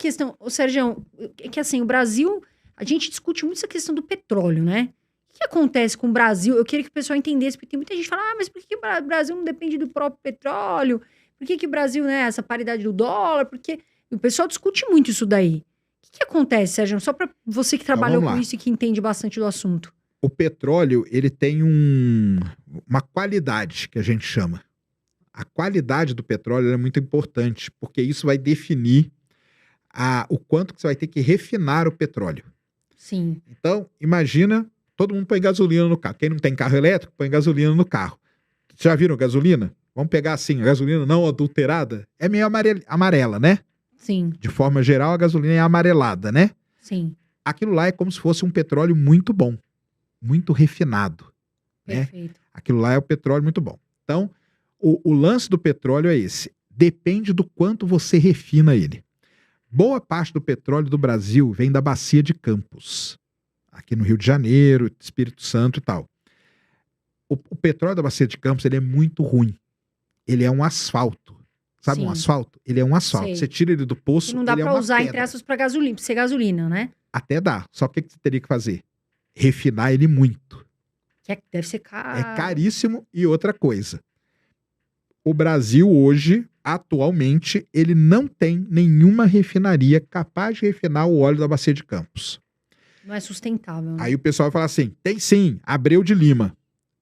questão, ô Sérgio, é que assim, o Brasil, a gente discute muito essa questão do petróleo, né? O que acontece com o Brasil? Eu queria que o pessoal entendesse, porque tem muita gente que fala, mas por que o Brasil não depende do próprio petróleo? Por que o Brasil, né, essa paridade do dólar? Porque o pessoal discute muito isso daí. O que acontece, Sérgio? Só para você que trabalhou com isso e que entende bastante do assunto. O petróleo, ele tem uma qualidade que a gente chama. A qualidade do petróleo é muito importante, porque isso vai definir o quanto que você vai ter que refinar o petróleo. Sim. Então, imagina, todo mundo põe gasolina no carro. Quem não tem carro elétrico, põe gasolina no carro. Já viram gasolina? Vamos pegar assim, a gasolina não adulterada é meio amarela, né? Sim. De forma geral, a gasolina é amarelada, né? Sim. Aquilo lá é como se fosse um petróleo muito bom, muito refinado. Perfeito. Né? Aquilo lá é o petróleo muito bom. Então, o lance do petróleo é esse. Depende do quanto você refina ele. Boa parte do petróleo do Brasil vem da Bacia de Campos. Aqui no Rio de Janeiro, Espírito Santo e tal. O petróleo da Bacia de Campos, ele é muito ruim. Ele é um asfalto. Sabe um asfalto? Ele é um asfalto. Sei. Você tira ele do poço, e não dá ele pra é uma usar, pedra. entre aspas, pra ser gasolina, né? Até dá. Só que o que você teria que fazer? Refinar ele muito. Que deve ser caro. É caríssimo. E outra coisa. O Brasil hoje, atualmente, ele não tem nenhuma refinaria capaz de refinar o óleo da Bacia de Campos. Não é sustentável, né? Aí o pessoal vai falar assim, tem sim, Abreu de Lima.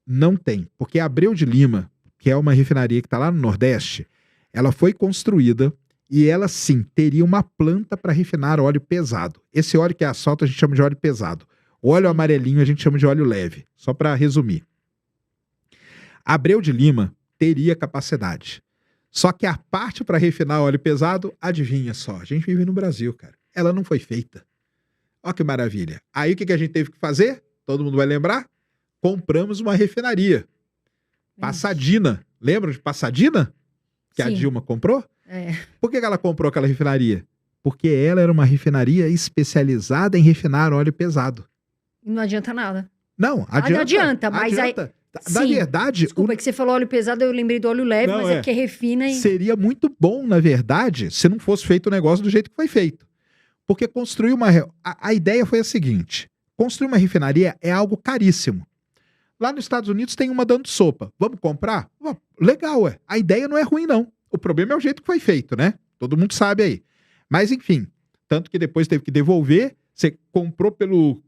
Não tem, porque Abreu de Lima, que é uma refinaria que está lá no Nordeste, ela foi construída e ela sim teria uma planta para refinar óleo pesado. Esse óleo que é asfalto a gente chama de óleo pesado. O óleo amarelinho a gente chama de óleo leve. Só para resumir. Abreu de Lima teria capacidade. Só que a parte para refinar óleo pesado, adivinha só, a gente vive no Brasil, cara. Ela não foi feita. Olha que maravilha. Aí o que a gente teve que fazer? Todo mundo vai lembrar? Compramos uma refinaria. Passadina. Lembram de Passadina? Que Sim. a Dilma comprou? É. Por que ela comprou aquela refinaria? Porque ela era uma refinaria especializada em refinar óleo pesado. Não adianta nada. Não, adianta. Adianta, mas adianta. aí... Na Sim. verdade... Desculpa, é que você falou óleo pesado, eu lembrei do óleo leve, Não, mas é porque refina e... Seria muito bom, na verdade, se não fosse feito o negócio do jeito que foi feito. Porque construir uma... A ideia foi a seguinte. Construir uma refinaria é algo caríssimo. Lá nos Estados Unidos tem uma dando sopa. Vamos comprar? Legal, ué. A ideia não é ruim, não. O problema é o jeito que foi feito, né? Todo mundo sabe aí. Mas, enfim. Tanto que depois teve que devolver. Você comprou pelo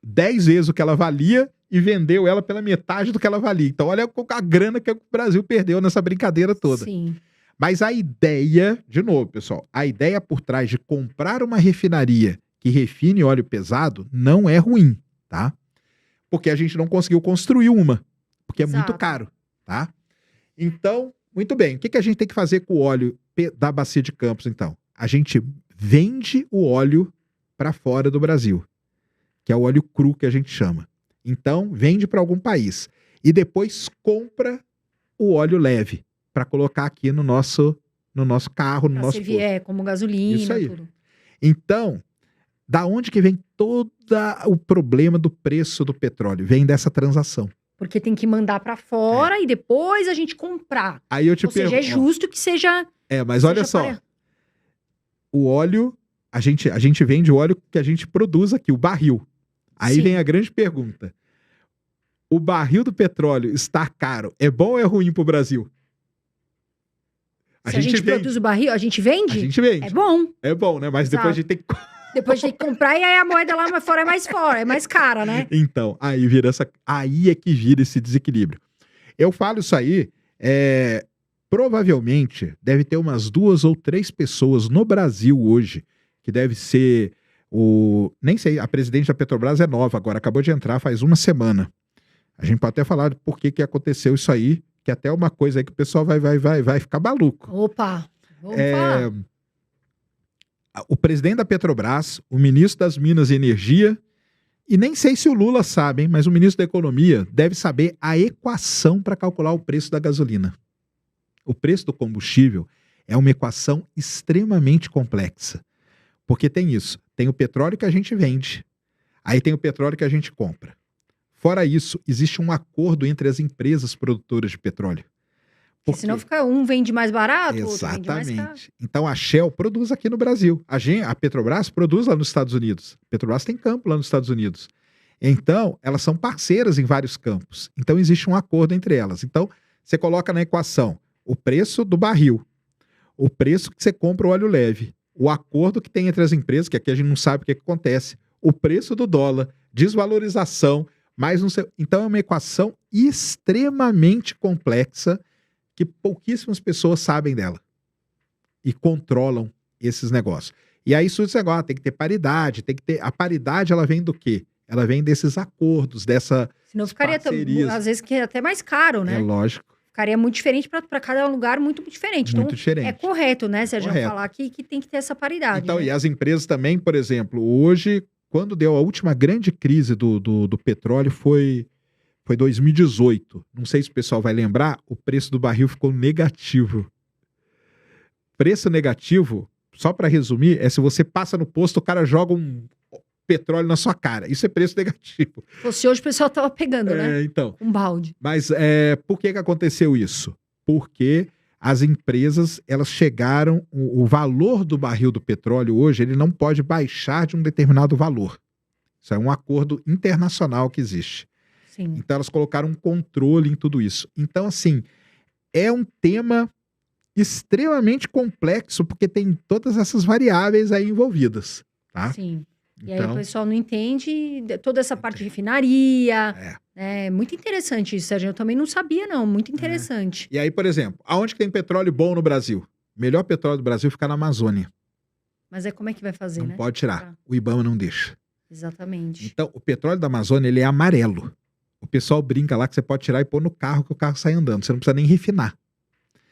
10 vezes o que ela valia e vendeu ela pela metade do que ela valia. Então, olha a grana que o Brasil perdeu nessa brincadeira toda. Sim. Mas a ideia, de novo, pessoal, a ideia por trás de comprar uma refinaria que refine óleo pesado não é ruim, tá? Porque a gente não conseguiu construir uma, porque é muito caro, tá? Então, muito bem, o que a gente tem que fazer com o óleo da Bacia de Campos, então? A gente vende o óleo para fora do Brasil, que é o óleo cru que a gente chama. Então, vende para algum país e depois compra o óleo leve para colocar aqui no nosso carro, no nosso posto. Como gasolina, isso aí. Tudo. Então, da onde que vem todo o problema do preço do petróleo? Vem dessa transação. Porque tem que mandar para fora e depois a gente comprar. Aí eu te Ou seja, é justo que seja... mas olha só. O óleo, a gente vende o óleo que a gente produz aqui, o barril. Aí Sim. vem a grande pergunta. O barril do petróleo está caro. É bom ou é ruim para o Brasil? Se a gente produz o barril, a gente vende? A gente vende. É bom. É bom, né? Mas depois a gente tem que... Depois tem que comprar e aí a moeda lá fora é mais cara, né? Então, aí é que vira esse desequilíbrio. Eu falo isso aí, provavelmente deve ter umas 2 ou 3 pessoas no Brasil hoje, que deve ser nem sei, a presidente da Petrobras é nova agora, acabou de entrar faz uma semana. A gente pode até falar por que aconteceu isso aí, que até é uma coisa aí que o pessoal vai ficar maluco. Opa, vamos falar. O presidente da Petrobras, o ministro das Minas e Energia, e nem sei se o Lula sabe, hein, mas o ministro da Economia deve saber a equação para calcular o preço da gasolina. O preço do combustível é uma equação extremamente complexa. Porque tem isso, tem o petróleo que a gente vende, aí tem o petróleo que a gente compra. Fora isso, existe um acordo entre as empresas produtoras de petróleo. Por senão quê? fica um vende mais barato, outro vende mais caro. Exatamente. Então a Shell produz aqui no Brasil. A Petrobras produz lá nos Estados Unidos. A Petrobras tem campo lá nos Estados Unidos. Então, elas são parceiras em vários campos. Então, existe um acordo entre elas. Então, você coloca na equação o preço do barril, o preço que você compra o óleo leve, o acordo que tem entre as empresas, que aqui a gente não sabe o que acontece, o preço do dólar, desvalorização, mais não sei. Então, é uma equação extremamente complexa que pouquíssimas pessoas sabem dela e controlam esses negócios. E aí surge esse negócio, tem que ter paridade, tem que ter... A paridade, ela vem do quê? Ela vem desses acordos, dessa Senão ficaria, parcerias. às vezes, que é até mais caro, né? É lógico, Ficaria muito diferente para cada lugar, muito diferente. muito Então, diferente. é correto, né, Sérgio, Correto. falar que tem que ter essa paridade. Então, né? e as empresas também, por exemplo, hoje, quando deu a última grande crise do petróleo, foi 2018. Não sei se o pessoal vai lembrar, o preço do barril ficou negativo. Preço negativo, só para resumir, é se você passa no posto, o cara joga um petróleo na sua cara. Isso é preço negativo. Se fosse hoje, o pessoal tava pegando, né? Então. Um balde. Mas por que aconteceu isso? Porque as empresas, elas chegaram, o valor do barril do petróleo hoje, ele não pode baixar de um determinado valor. Isso é um acordo internacional que existe. Sim. Então elas colocaram um controle em tudo isso. Então, assim, é um tema extremamente complexo, porque tem todas essas variáveis aí envolvidas, tá? Sim. E aí o Então, pessoal não entende toda essa parte de refinaria. É muito interessante isso, Sérgio. Eu também não sabia, não. Muito interessante. E aí, por exemplo, aonde que tem petróleo bom no Brasil? O melhor petróleo do Brasil fica na Amazônia. Mas é como é que vai fazer, Não né? pode tirar. Tá. O IBAMA não deixa. Exatamente. Então, o petróleo da Amazônia, ele é amarelo. O pessoal brinca lá que você pode tirar e pôr no carro, que o carro sai andando. Você não precisa nem refinar.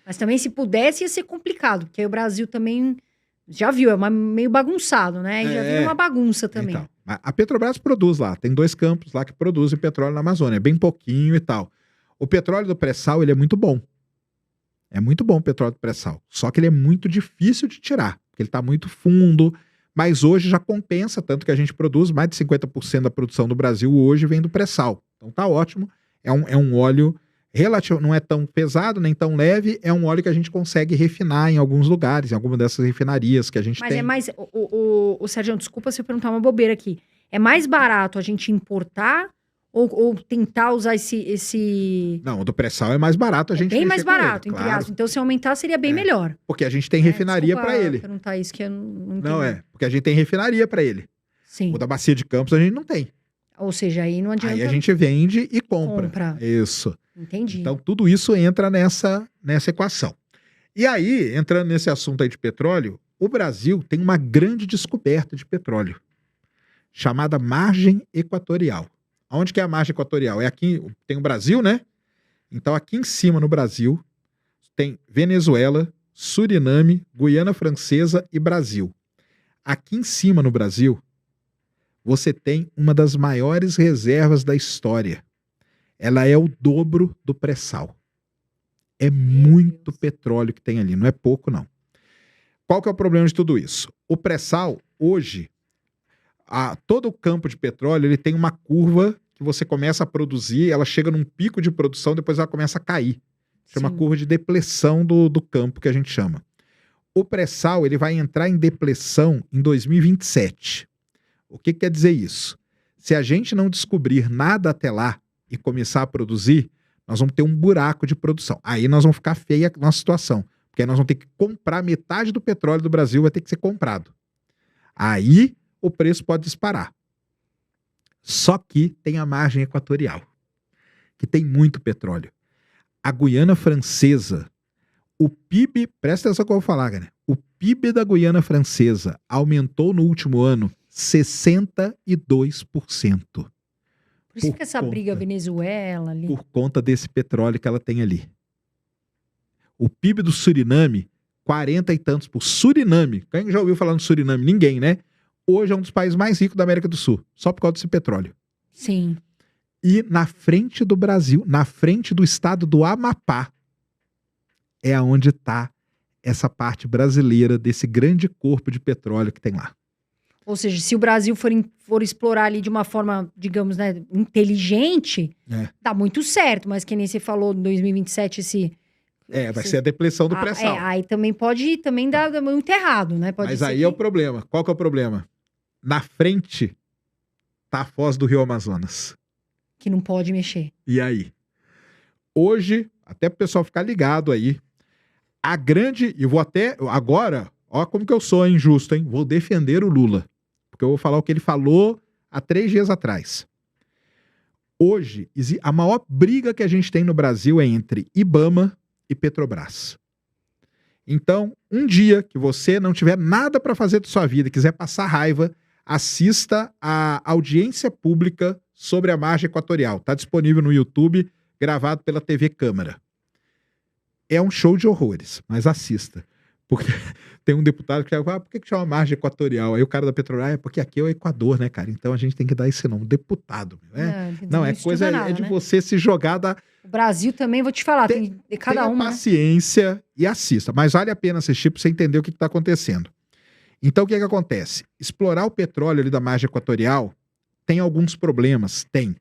Mas também, se pudesse, ia ser complicado. Porque aí o Brasil também, já viu, meio bagunçado, né? E já viu uma bagunça também. Então, a Petrobras produz lá. Tem 2 campos lá que produzem petróleo na Amazônia. É bem pouquinho e tal. O petróleo do pré-sal, ele é muito bom. É muito bom o petróleo do pré-sal. Só que ele é muito difícil de tirar. Porque ele está muito fundo. Mas hoje já compensa, tanto que a gente produz, mais de 50% da produção do Brasil hoje vem do pré-sal. Então tá ótimo. É um óleo relativo, não é tão pesado, nem tão leve. É um óleo que a gente consegue refinar em alguns lugares, em alguma dessas refinarias que a gente Mas tem. é mais... O Sérgio, desculpa se eu perguntar uma bobeira aqui. É mais barato a gente importar ou tentar usar esse... Não, o do pré-sal é mais barato a gente bem mais mexer com ele, barato, entre claro. aspas. Então, se aumentar, seria bem melhor. Porque a gente tem refinaria Desculpa para ele. perguntar isso que eu não Não entendi. porque a gente tem refinaria para ele. Sim. O da Bacia de Campos a gente não tem. Ou seja, aí não adianta... Aí a gente vende e compra. Compra. Isso. Entendi. Então tudo isso entra nessa equação. E aí, entrando nesse assunto aí de petróleo, o Brasil tem uma grande descoberta de petróleo, chamada margem equatorial. Onde que é a margem equatorial? É aqui, tem o Brasil, né? Então aqui em cima no Brasil tem Venezuela, Suriname, Guiana Francesa e Brasil. Aqui em cima no Brasil, você tem uma das maiores reservas da história. Ela é o dobro do pré-sal. É muito petróleo que tem ali, não é pouco não. Qual que é o problema de tudo isso? O pré-sal, hoje, todo o campo de petróleo, ele tem uma curva que você começa a produzir, ela chega num pico de produção, depois ela começa a cair. Chama Sim. curva de depressão do campo, que a gente chama. O pré-sal, ele vai entrar em depressão em 2027. O que quer dizer isso? Se a gente não descobrir nada até lá e começar a produzir, nós vamos ter um buraco de produção. Aí nós vamos ficar feia a nossa situação. Porque aí nós vamos ter que comprar metade do petróleo do Brasil, vai ter que ser comprado. Aí o preço pode disparar. Só que tem a margem equatorial, que tem muito petróleo. A Guiana Francesa, o PIB, presta atenção no que eu vou falar, galera. O PIB da Guiana Francesa aumentou no último ano 62%. Por isso por que essa conta- briga Venezuela ali. Por conta desse petróleo que ela tem ali. O PIB do Suriname, 40 e tantos por Suriname. Quem já ouviu falar no Suriname? Ninguém, né? Hoje é um dos países mais ricos da América do Sul, só por causa desse petróleo. Sim. E na frente do Brasil, na frente do estado do Amapá, é aonde está essa parte brasileira desse grande corpo de petróleo que tem lá. Ou seja, se o Brasil for explorar ali de uma forma, digamos, né, inteligente, dá muito certo. Mas que nem você falou, em 2027, vai ser a depressão do pré-sal. Aí também pode dar muito errado, né? Pode Mas ser aí é o problema. Qual que é o problema? Na frente tá a foz do Rio Amazonas. que não pode mexer. E aí? Hoje, até pro pessoal ficar ligado aí, eu vou até, agora, ó como que eu sou injusto, hein? Vou defender o Lula. Porque eu vou falar o que ele falou há 3 dias atrás. Hoje, a maior briga que a gente tem no Brasil é entre IBAMA e Petrobras. Então, um dia que você não tiver nada para fazer da sua vida, quiser passar raiva, assista a audiência pública sobre a margem equatorial. Está disponível no YouTube, gravado pela TV Câmara. É um show de horrores, mas assista. Porque tem um deputado que fala, por que chama margem equatorial? Aí o cara da Petrobras, porque aqui é o Equador, né, cara? Então a gente tem que dar esse nome, deputado. Não, é coisa de você se jogar da... O Brasil também, vou te falar, tem cada uma. Tenha paciência e assista, mas vale a pena assistir para você entender o que está acontecendo. Então o que acontece? Explorar o petróleo ali da margem equatorial tem alguns problemas, tem.